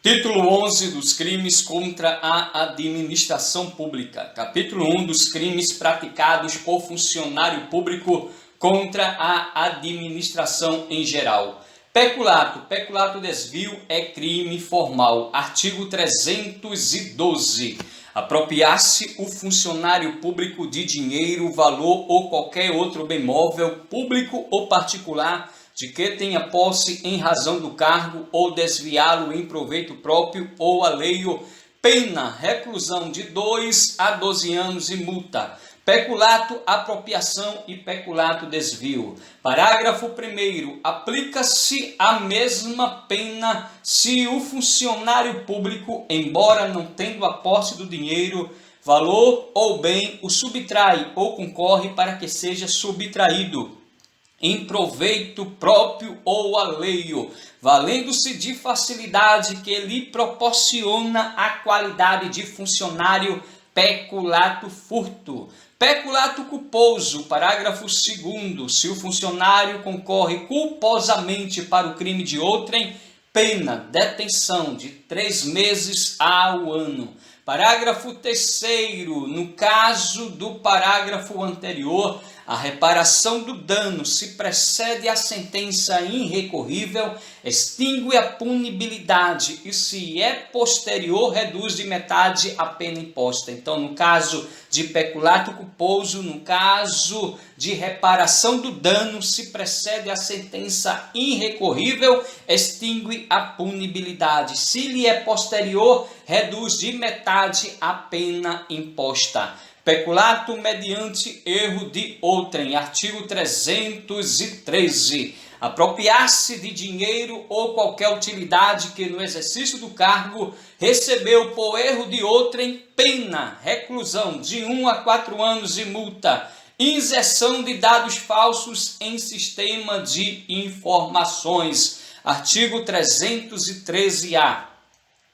Título 11 dos crimes contra a administração pública. Capítulo 1 dos crimes praticados por funcionário público contra a administração em geral. Peculato. Peculato desvio é crime formal. Artigo 312. Apropriar-se o funcionário público de dinheiro, valor ou qualquer outro bem móvel, público ou particular, de que tenha posse em razão do cargo ou desviá-lo em proveito próprio ou alheio, pena, reclusão de 2 a 12 anos e multa. Peculato, apropriação e peculato desvio. Parágrafo 1º. Aplica-se a mesma pena se o funcionário público, embora não tendo a posse do dinheiro, valor ou bem, o subtrai ou concorre para que seja subtraído em proveito próprio ou alheio, valendo-se de facilidade que lhe proporciona a qualidade de funcionário. Peculato furto. Peculato culposo. Parágrafo 2º. Se o funcionário concorre culposamente para o crime de outrem, pena, detenção de 3 meses ao ano. Parágrafo 3º. No caso do parágrafo anterior, a reparação do dano, se precede a sentença irrecorrível, extingue a punibilidade e, se é posterior, reduz de metade a pena imposta. Então, no caso de peculato culposo, no caso de reparação do dano, se precede a sentença irrecorrível, extingue a punibilidade. Se lhe é posterior, reduz de metade a pena imposta. Peculato mediante erro de outrem. Artigo 313. Apropriar-se de dinheiro ou qualquer utilidade que no exercício do cargo recebeu por erro de outrem, pena, reclusão de 1 a 4 anos e multa. Inserção de dados falsos em sistema de informações. Artigo 313-A.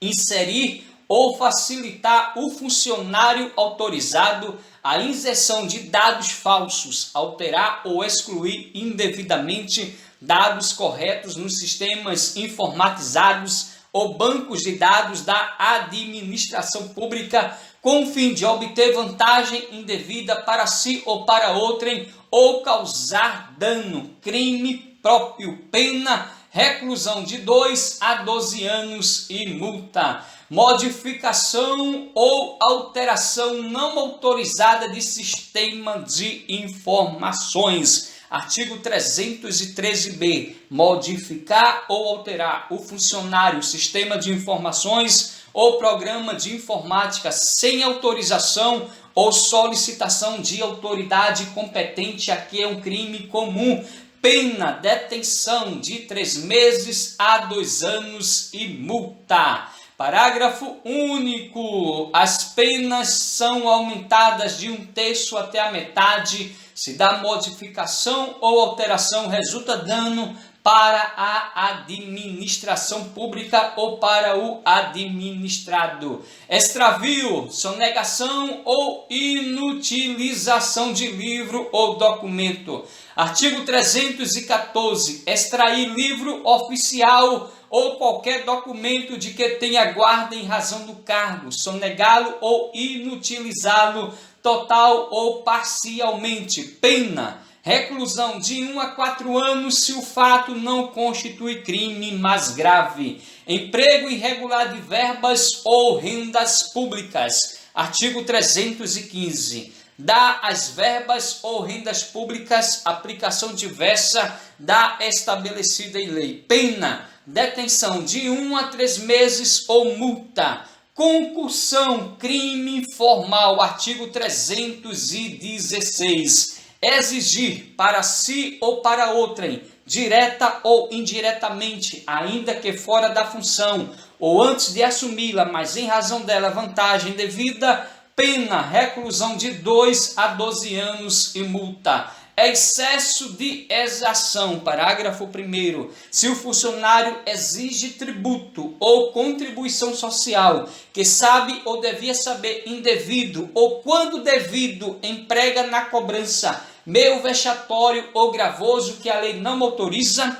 Inserir ou facilitar o funcionário autorizado a inserção de dados falsos, alterar ou excluir indevidamente dados corretos nos sistemas informatizados ou bancos de dados da administração pública, com o fim de obter vantagem indevida para si ou para outrem, ou causar dano, crime próprio, pena, reclusão de 2 a 12 anos e multa. Modificação ou alteração não autorizada de sistema de informações. Artigo 313-B. Modificar ou alterar o funcionário, sistema de informações ou programa de informática sem autorização ou solicitação de autoridade competente, aqui é um crime comum. Pena, detenção de 3 meses a 2 anos e multa. Parágrafo único. As penas são aumentadas de 1/3 até a metade se da modificação ou alteração resulta dano para a administração pública ou para o administrado. Extravio, sonegação ou inutilização de livro ou documento. Artigo 314. Extrair livro oficial ou qualquer documento de que tenha guarda em razão do cargo, sonegá-lo ou inutilizá-lo total ou parcialmente. Pena, reclusão de 1 a 4 anos se o fato não constitui crime mais grave. Emprego irregular de verbas ou rendas públicas. Artigo 315. Dá às verbas ou rendas públicas aplicação diversa da estabelecida em lei. Pena, detenção de 1 a 3 meses ou multa. Concussão, crime formal. Artigo 316. Exigir para si ou para outrem, direta ou indiretamente, ainda que fora da função, ou antes de assumi-la, mas em razão dela vantagem devida, pena, reclusão de 2 a 12 anos e multa. Excesso de exação. Parágrafo 1º. Se o funcionário exige tributo ou contribuição social que sabe ou devia saber indevido, ou quando devido emprega na cobrança meio vexatório ou gravoso que a lei não autoriza,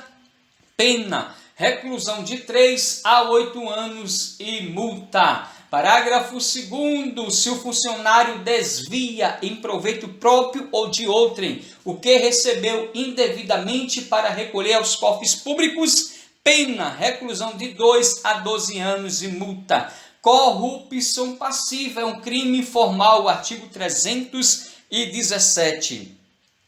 pena, reclusão de 3 a 8 anos e multa. Parágrafo 2º, se o funcionário desvia em proveito próprio ou de outrem o que recebeu indevidamente para recolher aos cofres públicos, pena, reclusão de 2 a 12 anos e multa. Corrupção passiva é um crime informal, artigo 317.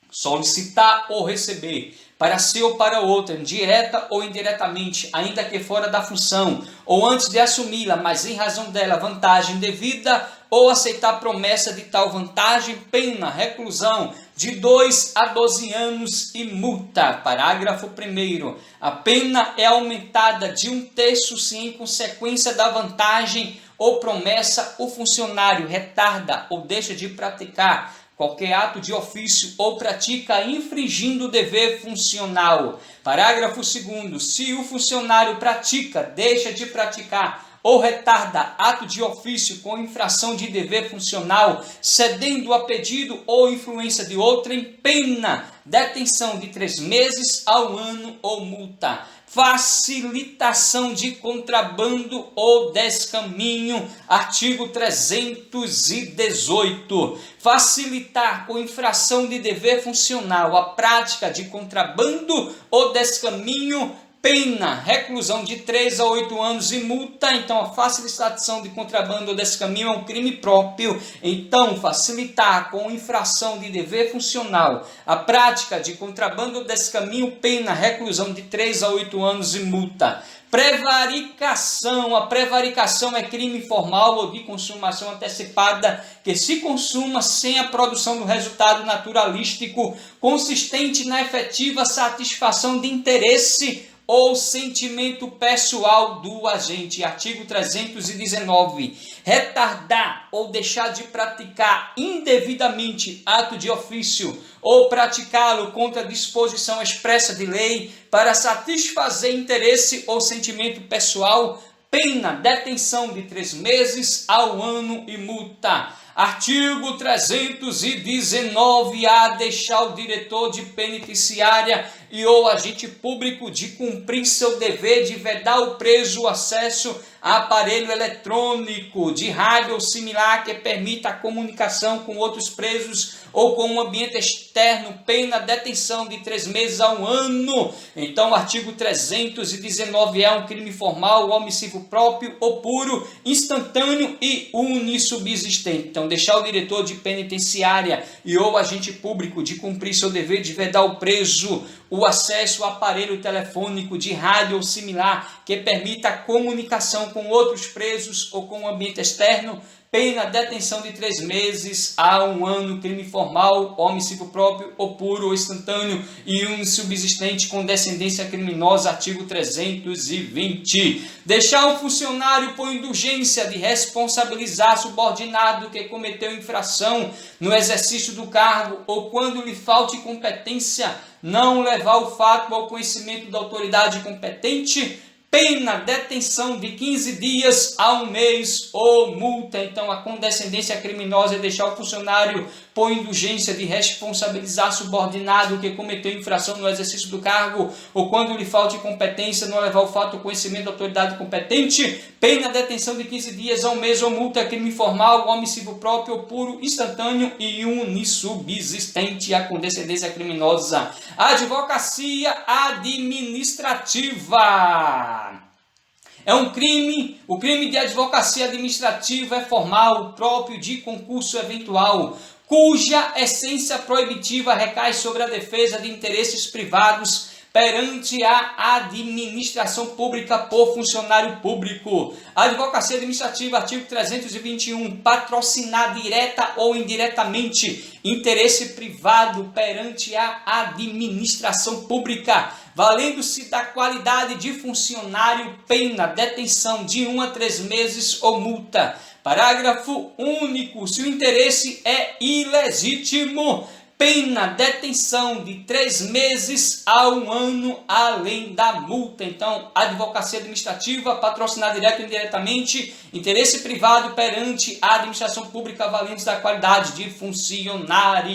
Solicitar ou receber para si ou para outra, direta ou indiretamente, ainda que fora da função, ou antes de assumi-la, mas em razão dela, vantagem devida, ou aceitar promessa de tal vantagem, pena, reclusão de 2 a 12 anos e multa. Parágrafo 1º. A pena é aumentada de 1/3 se em consequência da vantagem ou promessa o funcionário retarda ou deixa de praticar qualquer ato de ofício ou pratica infringindo o dever funcional. Parágrafo 2º. Se o funcionário pratica, deixa de praticar ou retarda ato de ofício com infração de dever funcional, cedendo a pedido ou influência de outrem, pena, detenção de 3 meses a 1 ano ou multa. Facilitação de contrabando ou descaminho, artigo 318. Facilitar com infração de dever funcional a prática de contrabando ou descaminho, pena, reclusão de 3 a 8 anos e multa. Então, a facilitação de contrabando ou descaminho é um crime próprio. Então, facilitar com infração de dever funcional a prática de contrabando ou descaminho, pena, reclusão de 3 a 8 anos e multa. Prevaricação. A prevaricação é crime formal ou de consumação antecipada que se consuma sem a produção do resultado naturalístico consistente na efetiva satisfação de interesse ou sentimento pessoal do agente. Artigo 319. Retardar ou deixar de praticar indevidamente ato de ofício ou praticá-lo contra disposição expressa de lei para satisfazer interesse ou sentimento pessoal, pena, detenção de 3 meses a 1 ano e multa. Artigo 319-A, deixar o diretor de penitenciária e ou agente público de cumprir seu dever de vedar o preso o acesso a aparelho eletrônico, de rádio ou similar que permita a comunicação com outros presos ou com um ambiente externo, pena, detenção de 3 meses a 1 ano. Então, o artigo 319 é um crime formal, omissivo próprio ou puro, instantâneo e unissubsistente. Então, deixar o diretor de penitenciária e ou agente público de cumprir seu dever de vedar o preso o acesso a aparelho telefônico, de rádio ou similar que permita a comunicação com outros presos ou com um ambiente externo, pena, detenção de 3 meses a 1 ano, crime formal, omissivo próprio ou puro ou instantâneo e unissubsistente com descendência criminosa, artigo 320. Deixar um funcionário por indulgência de responsabilizar subordinado que cometeu infração no exercício do cargo ou quando lhe falte competência, não levar o fato ao conhecimento da autoridade competente, pena, detenção de 15 dias a 1 mês ou multa. Então, a condescendência criminosa é deixar o funcionário por indulgência de responsabilizar subordinado que cometeu infração no exercício do cargo ou quando lhe falte competência, não levar o fato ao conhecimento da autoridade competente, pena, detenção de 15 dias a 1 mês ou multa, crime formal, omissivo próprio ou puro, instantâneo e unissubsistente. A condescendência criminosa. Advocacia administrativa. É um crime, o crime de advocacia administrativa é formal, próprio de concurso eventual, cuja essência proibitiva recai sobre a defesa de interesses privados perante a administração pública por funcionário público. Advocacia administrativa, artigo 321, patrocinar direta ou indiretamente interesse privado perante a administração pública, valendo-se da qualidade de funcionário, pena, detenção de 1 a 3 meses ou multa. Parágrafo único. Se o interesse é ilegítimo, pena, detenção de 3 meses a 1 ano, além da multa. Então, advocacia administrativa, patrocinar direto ou indiretamente, interesse privado perante a administração pública valentes da qualidade de funcionário.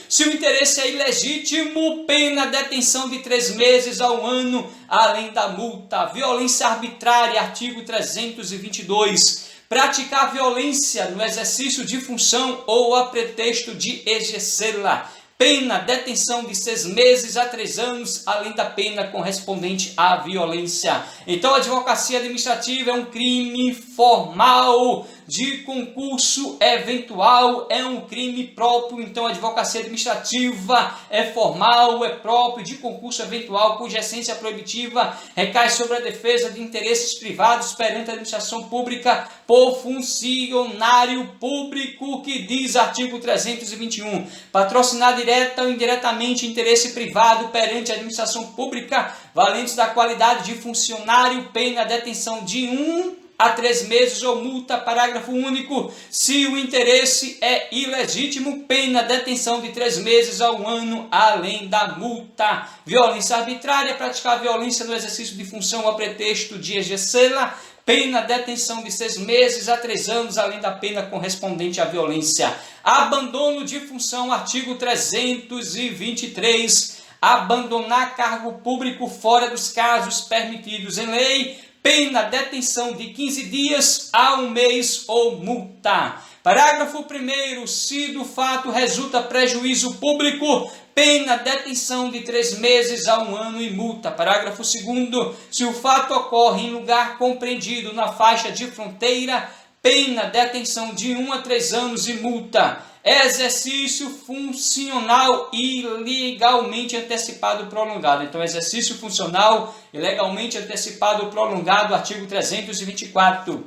Se o interesse é ilegítimo, pena, detenção de 3 meses a 1 ano, além da multa. Violência arbitrária, artigo 322. Praticar violência no exercício de função ou a pretexto de exercê-la. Pena, detenção de 6 meses a 3 anos, além da pena correspondente à violência. Então, a advocacia administrativa é um crime formal de concurso eventual, é um crime próprio. Então, a advocacia administrativa é formal, é próprio, de concurso eventual, cuja essência proibitiva recai sobre a defesa de interesses privados perante a administração pública por funcionário público, que diz artigo 321. Patrocinar direta ou indiretamente interesse privado perante a administração pública valentes da qualidade de funcionário, pena, detenção de 1 a 3 meses ou multa. Parágrafo único. Se o interesse é ilegítimo, pena, detenção de 3 meses a 1 ano, além da multa. Violência arbitrária, praticar violência no exercício de função a pretexto de exercê-la. Pena, detenção de 6 meses a 3 anos, além da pena correspondente à violência. Abandono de função, artigo 323. Abandonar cargo público fora dos casos permitidos em lei. Pena, detenção de 15 dias a 1 mês ou multa. Parágrafo 1º. Se do fato resulta prejuízo público, pena, detenção de 3 meses a 1 ano e multa. Parágrafo 2º. Se o fato ocorre em lugar compreendido na faixa de fronteira, pena, detenção de 1 a 3 anos e multa. Exercício funcional ilegalmente antecipado ou prolongado. Então, exercício funcional ilegalmente antecipado ou prolongado, artigo 324.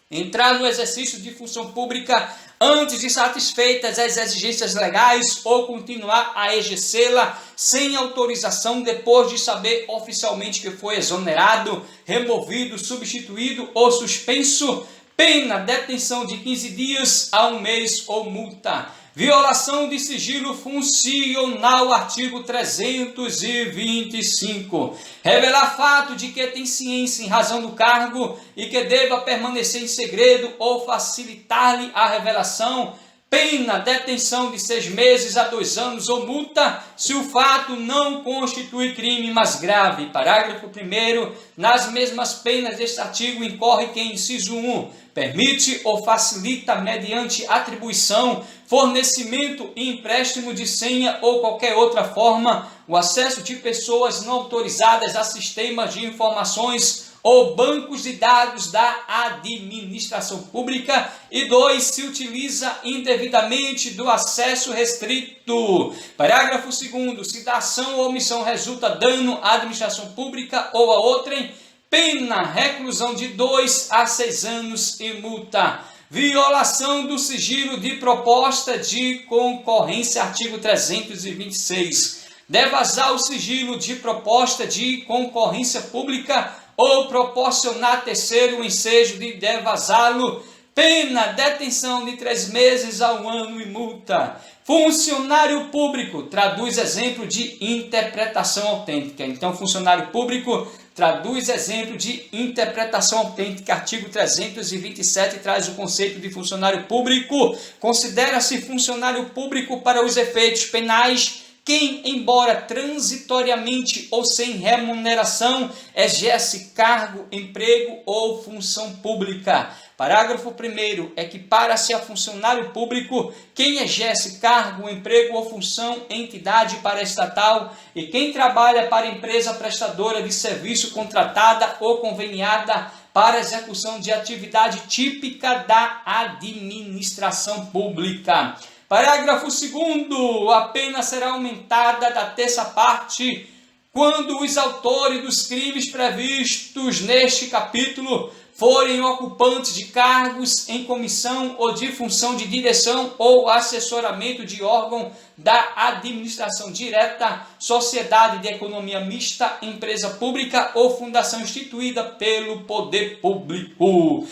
Entrar no exercício de função pública antes de satisfeitas as exigências legais ou continuar a exercê-la sem autorização depois de saber oficialmente que foi exonerado, removido, substituído ou suspenso. Pena, detenção de 15 dias a 1 mês ou multa. Violação de sigilo funcional, artigo 325. Revelar fato de que tem ciência em razão do cargo e que deva permanecer em segredo ou facilitar-lhe a revelação. Pena, detenção de 6 meses a 2 anos ou multa, se o fato não constitui crime mais grave. Parágrafo 1º. Nas mesmas penas deste artigo incorre quem, inciso 1, permite ou facilita, mediante atribuição, fornecimento e empréstimo de senha ou qualquer outra forma, o acesso de pessoas não autorizadas a sistemas de informações ou bancos de dados da administração pública. E 2, se utiliza indevidamente do acesso restrito. Parágrafo 2º. Se da ação ou omissão resulta dano à administração pública ou a outrem, pena, reclusão de 2 a 6 anos e multa. Violação do sigilo de proposta de concorrência, artigo 326. Devasar o sigilo de proposta de concorrência pública ou proporcionar a terceiro o ensejo de devasá-lo. Pena, detenção de 3 meses a 1 ano e multa. Funcionário público traduz exemplo de interpretação autêntica. Então, funcionário público traduz exemplo de interpretação autêntica. Artigo 327 traz o conceito de funcionário público. Considera-se funcionário público para os efeitos penais quem, embora transitoriamente ou sem remuneração, exerce cargo, emprego ou função pública. Parágrafo 1º. Equipara-se a funcionário público quem exerce cargo, emprego ou função em entidade paraestatal e quem trabalha para empresa prestadora de serviço contratada ou conveniada para execução de atividade típica da administração pública. Parágrafo 2º. A pena será aumentada da terça parte quando os autores dos crimes previstos neste capítulo forem ocupantes de cargos em comissão ou de função de direção ou assessoramento de órgão da administração direta, sociedade de economia mista, empresa pública ou fundação instituída pelo poder público.